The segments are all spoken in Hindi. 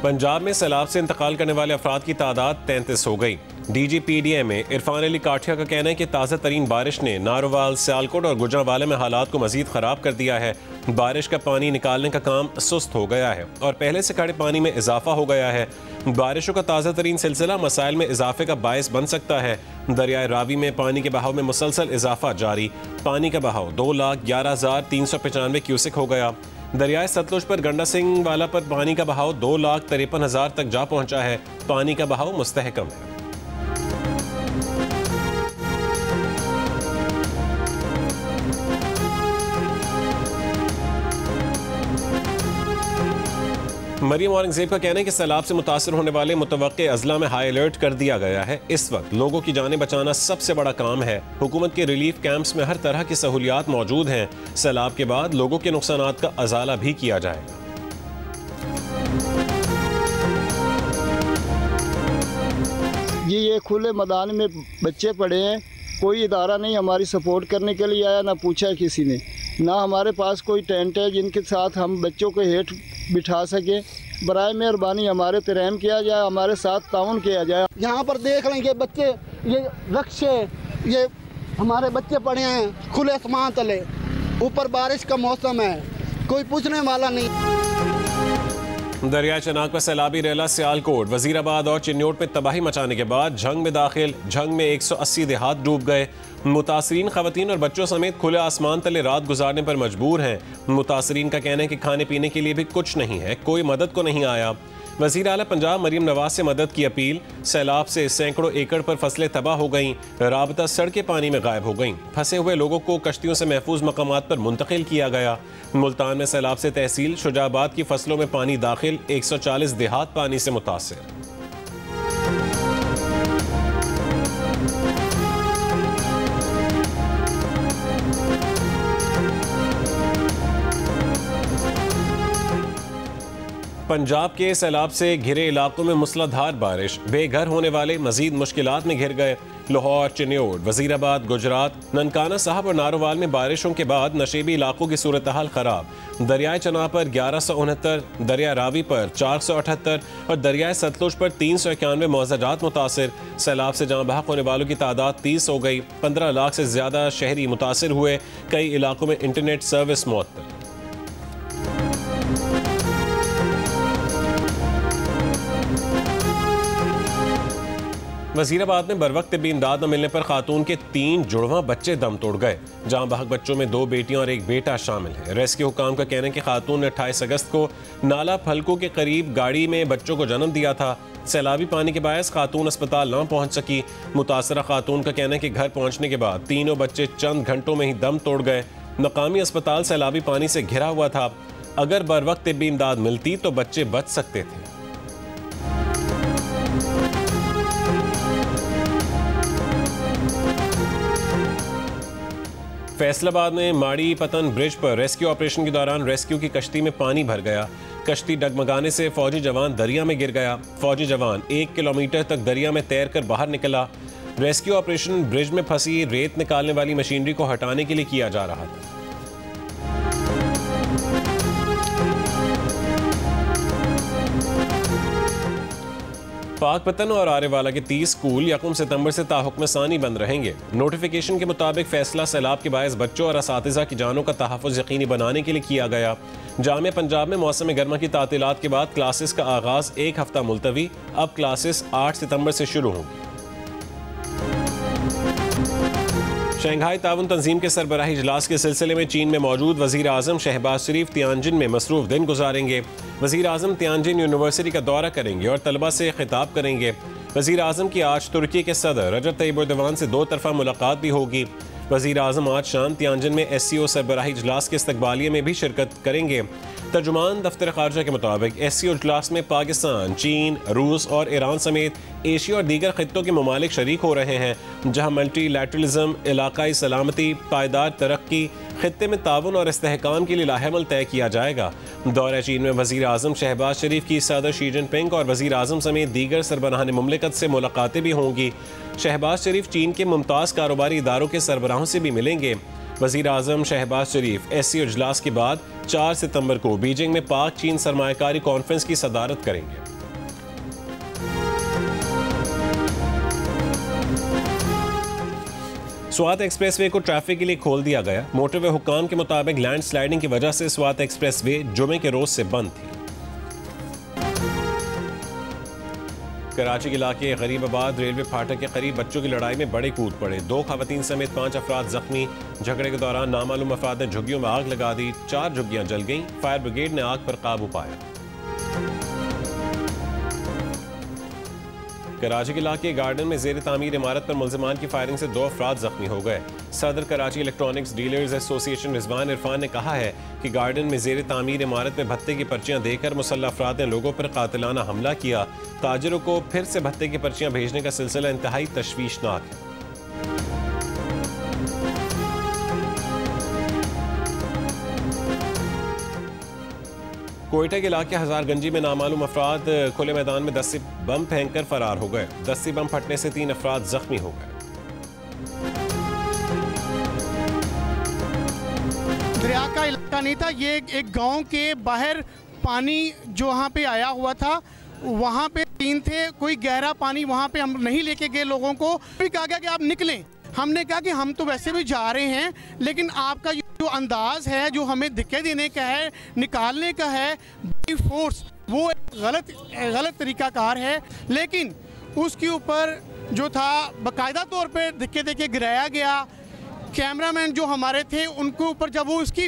पंजाब में सैलाब से इंतकाल करने वाले अफराद की तादाद 33 हो गई। DGPDM इरफान अली काठिया का कहना है कि ताज़ा तरीन बारिश ने नारोवाल, सियालकोट और गुजरांवाला में हालात को मजीद ख़राब कर दिया है। बारिश का पानी निकालने का काम सुस्त हो गया है और पहले से खड़े पानी में इजाफा हो गया है। बारिशों का ताज़ा तरीन सिलसिला मसाइल में इजाफे का बायस बन सकता है। दरियाए रावी में पानी के बहाव में मुसलसल इजाफा जारी। पानी का बहाव 2,11,395 क्यूसिक हो गया। दरियाए सतलुज पर गंडा सिंह वाला पर पानी का बहाव 2,53,000 तक जा पहुंचा है। पानी का बहाव मुस्तहकम है। मरियम औरंगजेब का कहना है कि सैलाब से मुतासर होने वाले मुतवक्के अजला में हाई अलर्ट कर दिया गया है। इस वक्त लोगों की जानें बचाना सबसे बड़ा काम है। हुकूमत के रिलीफ कैंप्स में हर तरह की सहूलियात मौजूद हैं। सैलाब के बाद लोगों के नुकसानात का अजाला भी किया जाएगा। ये खुले मैदान में बच्चे पड़े हैं, कोई इदारा नहीं हमारी सपोर्ट करने के लिए आया, ना पूछा है किसी ने, ना हमारे पास कोई टेंट है जिनके साथ हम बच्चों को हेठ बिठा सके। बराए मेहरबानी हमारे तरहम किया जाए, हमारे साथ ताउन किया जाए। यहाँ पर देख लेंगे बच्चे, ये रक्शे, ये हमारे बच्चे पड़े हैं खुले आसमान तले, ऊपर बारिश का मौसम है, कोई पूछने वाला नहीं। दरियाई चनाक पर सैलाबी रेला सियालकोट, वजीराबाद और चिन्नौट में तबाही मचाने के बाद झंग में दाखिल। झंग में 180 देहात डूब गए। मुतासरीन खवातीन और बच्चों समेत खुले आसमान तले रात गुजारने पर मजबूर हैं। मुतासरीन का कहना है कि खाने पीने के लिए भी कुछ नहीं है, कोई मदद को नहीं आया। वज़ीर आला पंजाब मरियम नवाज से मदद की अपील। सैलाब से सैकड़ों एकड़ पर फसलें तबाह हो गईं। राबता सड़कें पानी में गायब हो गईं। फंसे हुए लोगों को कश्तियों से महफूज मकामात पर मुंतकिल किया गया। मुल्तान में सैलाब से तहसील शुजाबाद की फसलों में पानी दाखिल। 140 देहात पानी से मुतासिर। पंजाब के सैलाब से घिरे इलाकों में मूसलाधार बारिश। बेघर होने वाले मजीद मुश्किलात में घिर गए। लाहौर, चिन्नौट, वजीराबाद, गुजरात, ननकाना साहब और नारोवाल में बारिशों के बाद नशेबी इलाकों की सूरत हाल खराब। दरियाए चनाब पर 1169, दरिया रावी पर 478 और दरियाए सतलुज पर 391 मौजादात मुतासिर। सैलाब से जहाँ बहक होने वालों की तादाद 30 हो गई। 15 लाख से ज़्यादा शहरी मुतासिर हुए। कई इलाकों में इंटरनेट सर्विस मुअत्तल। वजीराबाद में बरवक्त भी इमदाद न मिलने पर खातून के 3 जुड़वां बच्चे दम तोड़ गए। जहां बहक बच्चों में 2 बेटियां और 1 बेटा शामिल है। रेस्क्यू हुकाम का कहना है कि खातून ने 28 अगस्त को नाला फलकों के करीब गाड़ी में बच्चों को जन्म दिया था। सैलाबी पानी के बायस खातून अस्पताल न पहुंच सकी। मुतासरा खातून का कहना है कि घर पहुंचने के बाद तीनों बच्चे चंद घंटों में ही दम तोड़ गए। मकामी अस्पताल सैलाबी पानी से घिरा हुआ था। अगर बरवक्त तिब्बी इमदाद मिलती तो बच्चे बच सकते थे। फैसलाबाद में माड़ी पतन ब्रिज पर रेस्क्यू ऑपरेशन के दौरान रेस्क्यू की कश्ती में पानी भर गया। कश्ती डगमगाने से फौजी जवान दरिया में गिर गया। फौजी जवान 1 किलोमीटर तक दरिया में तैरकर बाहर निकला। रेस्क्यू ऑपरेशन ब्रिज में फंसी रेत निकालने वाली मशीनरी को हटाने के लिए किया जा रहा था। पाकपतन और आरेवाला के 30 स्कूल 1 सितंबर से ताहुक्म सानी बंद रहेंगे। नोटिफिकेशन के मुताबिक फैसला सैलाब के बायस बच्चों और असातिज़ा की जानों का तहफ़्फ़ुज़ यकीनी बनाने के लिए किया गया। जामिया पंजाब में मौसम गर्मा की तातीलात के बाद क्लासेस का आगाज़ 1 हफ्ता मुलतवी। अब क्लासेस 8 सितंबर से शुरू होंगी। शंघाई ताउन तंजीम के सरबराही इजलास के सिलसिले में चीन में मौजूद वज़ीर आज़म शहबाज शरीफ तियानजिन में मसरूफ़ दिन गुजारेंगे। वज़ीर आज़म तियानजिन यूनिवर्सिटी का दौरा करेंगे और तलबा से खिताब करेंगे। वज़ीर आज़म की आज तुर्की के सदर रजब तय्यिप एर्दोग़ान से 2 तरफ़ा मुलाकात भी होगी। वज़ीर आज़म आज शाम तियानजिन में SCO सरबराही इजलास के इस्तकबालिये में भी शिरकत करेंगे। तर्जुमान दफ्तर ख़ारजा के मुताबिक SCO इजलास में पाकिस्तान, चीन, रूस और ईरान समेत एशिया और दीगर खित्तों के ममालिक शरीक हो रहे हैं, जहाँ मल्टीलैटरलिज़म, इलाकाई सलामती, पायदार तरक्की, खित्ते में ताउन और इस्तेहकाम के लिए लाहेमल तय किया जाएगा। दौरे चीन में वज़ीर आज़म शहबाज शरीफ की सदर शी जिनपिंग और वज़ीर आज़म समेत दीगर सरबराहान मुमलिकत से मुलाकातें भी होंगी। शहबाज शरीफ चीन के मुमताज़ कारोबारी इदारों के सरबराहों से भी मिलेंगे। वज़ीर आज़म शहबाज शरीफ SCO इजलास के बाद 4 सितंबर को बीजिंग में पाक चीन सरमायाकारी कॉन्फ्रेंस की सदारत करेंगे। स्वात एक्सप्रेसवे को ट्रैफिक के लिए खोल दिया गया। मोटरवे हुक्काम के मुताबिक लैंड स्लाइडिंग की वजह से स्वात एक्सप्रेसवे जुमे के रोज से बंद थी। कराची के इलाके गरीबाबाद रेलवे फाटक के करीब बच्चों की लड़ाई में बड़े कूद पड़े। 2 खवातीन समेत 5 अफराद जख्मी। झगड़े के दौरान नामालूम अफराद ने झुग्गियों में आग लगा दी। 4 झुग्गियां जल गईं। फायर ब्रिगेड ने आग पर काबू पाया। कराची के इलाके गार्डन में जेर तामीर इमारत पर मुल्जिमान की फायरिंग से 2 अफराद जख्मी हो गए। सदर Karachi electronics dealers association Rizwan Irfan ने कहा है कि गार्डन में जेर तामीर इमारत में भत्ते की पर्चियां देकर मुसल्लह अफराद ने लोगों पर कातिलाना हमला किया। ताजिरों को फिर से भत्ते की पर्चियां भेजने का सिलसिला इंतहाई तशवीशनाक है। कोयटा के इलाके हजारगंजी में नामालूम अफराद खुले मैदान में दस्ती बम फेंककर फरार हो गए। दस्ती बम फटने से 3 अफराद जख्मी हो गए। दरिया का इलाका नहीं था, ये एक गांव के बाहर पानी जो वहाँ पे आया हुआ था, वहाँ पे 3 थे। कोई गहरा पानी वहाँ पे हम नहीं लेके गए लोगों को। फिर कहा गया कि आप निकलें। हमने कहा कि हम तो वैसे भी जा रहे हैं, लेकिन आपका जो अंदाज है जो हमें धक्के देने का है, निकालने का है बाई फोर्स, वो गलत तरीकाकार है। लेकिन उसके ऊपर जो था बाकायदा तौर पे धक्के देके गिराया गया। कैमरामैन जो हमारे थे उनके ऊपर जब वो उसकी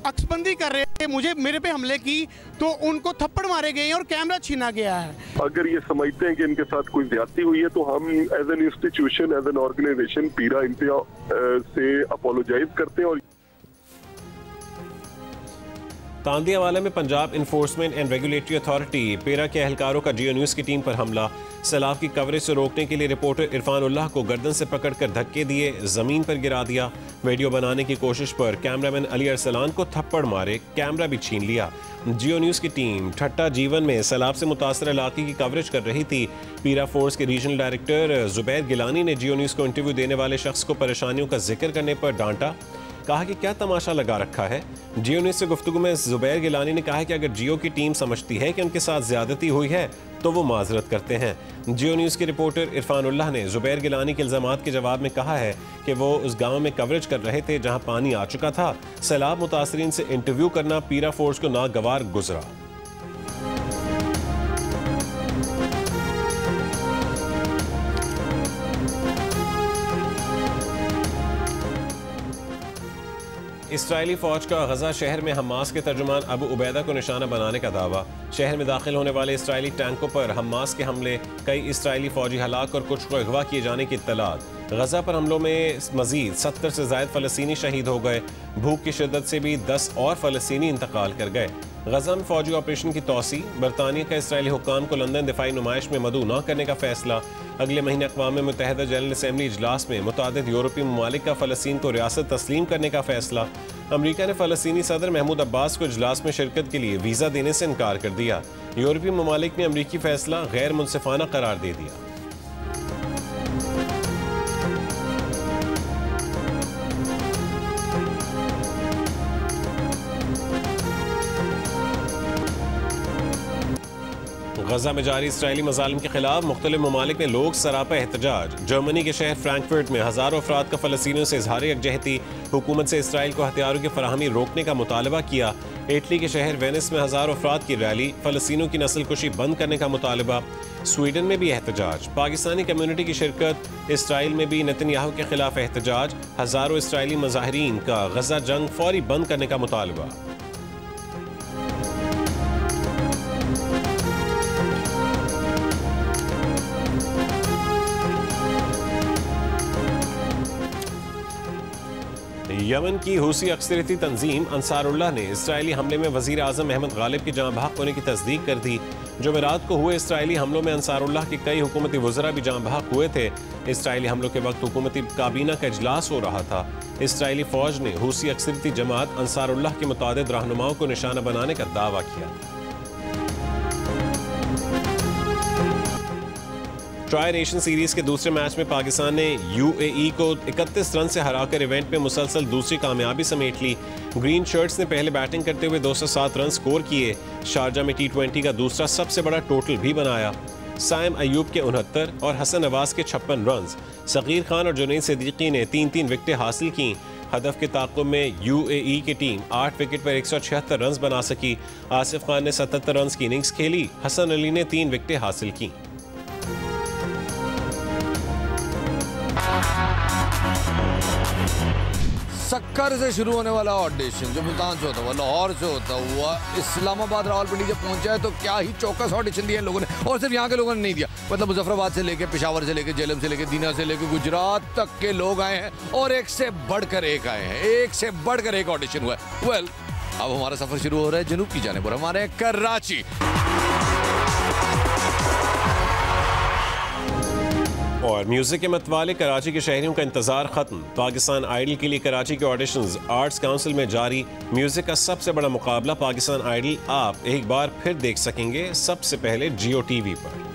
अक्सबंदी कर रहे थे, मेरे पे हमले की, तो उनको थप्पड़ मारे गए और कैमरा छीना गया है। अगर ये समझते हैं कि इनके साथ कोई ज्यादती हुई है तो हम as an institution, as an organization PERA इंतहा से अपोलोजाइज करते हैं। और तांदियावाला में Punjab enforcement and regulatory authority PERA के एहलकारों का जियो न्यूज़ की टीम पर हमला। सैलाब की कवरेज से रोकने के लिए रिपोर्टर इरफान उल्लाह को गर्दन से पकड़कर धक्के दिए, जमीन पर गिरा दिया। वीडियो बनाने की कोशिश पर कैमरामैन अली अरसलान को थप्पड़ मारे, कैमरा भी छीन लिया। जियो न्यूज़ की टीम ठट्टा जीवन में सैलाब से मुतासर इलाके की कवरेज कर रही थी। पीरा फोर्स के रीजनल डायरेक्टर जुबैर गिलानी ने जियो न्यूज़ को इंटरव्यू देने वाले शख्स को परेशानियों का जिक्र करने पर डांटा। कहा कि क्या तमाशा लगा रखा है। जियो न्यूज़ से गुफ्तगू में जुबैर गिलानी ने कहा कि अगर जियो की टीम समझती है कि उनके साथ ज्यादती हुई है तो वो माजरत करते हैं। जियो न्यूज़ के रिपोर्टर इरफान उल्लाह ने जुबैर गिलानी के इल्जामात के जवाब में कहा है कि वो उस गांव में कवरेज कर रहे थे जहां पानी आ चुका था। सैलाब मुतासरीन से इंटरव्यू करना पीरा फोर्स को नागवार गुजरा। इसराइली फौज का गजा शहर में हमास के तर्जुमान अबू उबैदा को निशाना बनाने का दावा। शहर में दाखिल होने वाले इसराइली टैंकों पर हमास के हमले, कई इसराइली फौजी हलाक और कुछ को अगवा किए जाने की इत्तलात। गजा पर हमलों में मजीद 70 से ज़ायद फ़लस्तीनी शहीद हो गए। भूख की शिद्दत से भी 10 और फ़लस्तीनी इंतकाल कर गए। गजा में फौजी ऑपरेशन की तोसी। बरतानिया का इसराइली हुक्काम को लंदन दिफाई नुमाइश में मदऊ न करने का फैसला। अगले महीने अक़वाम मुत्तहिदा जनरल असम्बली इजलास में मुतादिद यूरोपीय ममालिक का फ़लस्तीन को रियासत तस्लीम करने का फैसला। अमरीका ने फ़लस्तीनी सदर महमूद अब्बास को इजलास में शिरकत के लिए वीज़ा देने से इनकार कर दिया। यूरोपीय ममालिक ने अमरीकी फैसला गैर मुनसिफाना करार दे दिया। गजा में जारी इसराइली मजालिम के खिलाफ मुख्तलिफ ममालिक में लोग सरापा एहतजाज। जर्मनी के शहर फ्रैंकफर्ट में हज़ारों अफराद का फ़लस्तीनियों से इजहार यकजहती। हुकूमत से इसराइल को हथियारों की फराहमी रोकने का मुतालबा किया। इटली के शहर वेनिस में हज़ारों अफराद की रैली। फ़लस्तीनियों की नस्लकुशी बंद करने का मुतालबा। स्वीडन में भी एहतजाज। पाकिस्तानी कम्यूनिटी की शिरकत। इसराइल में भी नेतन्याहू के खिलाफ एहतजाज। हज़ारों इसराइली मुजाहिरीन का गजा जंग फौरी बंद करने का मुतालबा। यमन की हूसी अक्सरियती तंजीम अंसारुल्लाह ने इसराइली हमले में वज़ीर आज़म अहमद गालिब की जाँ बहक होने की तस्दीक कर दी। जुमेरात को हुए इसराइली हमलों में अंसारुल्लाह के कई हुकूमती वज़रा भी जाँ बहक हुए थे। इसराइली हमलों के वक्त हुकूमती काबीना का इजलास हो रहा था। इसराइली फ़ौज ने हूसी अक्सरियती जमात अंसारुल्लाह के मुतादिद रहनुमाओं को निशाना बनाने का दावा किया। ट्राई नेशन सीरीज के दूसरे मैच में पाकिस्तान ने यूएई को 31 रन से हराकर इवेंट में मुसलसल दूसरी कामयाबी समेट ली। ग्रीन शर्ट्स ने पहले बैटिंग करते हुए 207 रन स्कोर किए। शारजा में T20 का दूसरा सबसे बड़ा टोटल भी बनाया। साइम अयूब के 69 और हसन नवाज के 56 रन। सगीर खान और जुनैद सिद्दीकी ने 3-3 विकेटें हासिल की। हदफ के ताक़ुब में UAE की टीम 8 विकेट पर 176 रन बना सकी। आसिफ खान ने 77 रन की इनिंग्स खेली। हसन अली ने 3 विकेटें हासिल की। सक्कर से शुरू होने वाला ऑडिशन जो मुल्तान से होता हुआ, लाहौर से होता हुआ, इस्लामाबाद, रावलपिंडी जब पहुंचा है तो क्या ही चौकस ऑडिशन दिया लोगों ने। और सिर्फ यहाँ के लोगों ने नहीं दिया, मतलब मुजफ्फराबाद से लेके, पेशावर से लेके, जेलम से लेके, दीना से लेके गुजरात तक के लोग आए हैं और एक से बढ़कर एक आए हैं, एक से बढ़कर एक ऑडिशन हुआ है। वेल, अब हमारा सफर शुरू हो रहा है जनूब की जानिब और हमारे कराची। और म्यूजिक के मतवाले कराची के शहरियों का इंतजार खत्म। पाकिस्तान आइडल के लिए कराची के ऑडिशंस आर्ट्स काउंसिल में जारी। म्यूजिक का सबसे बड़ा मुकाबला पाकिस्तान आइडल आप एक बार फिर देख सकेंगे सबसे पहले जियो टीवी पर।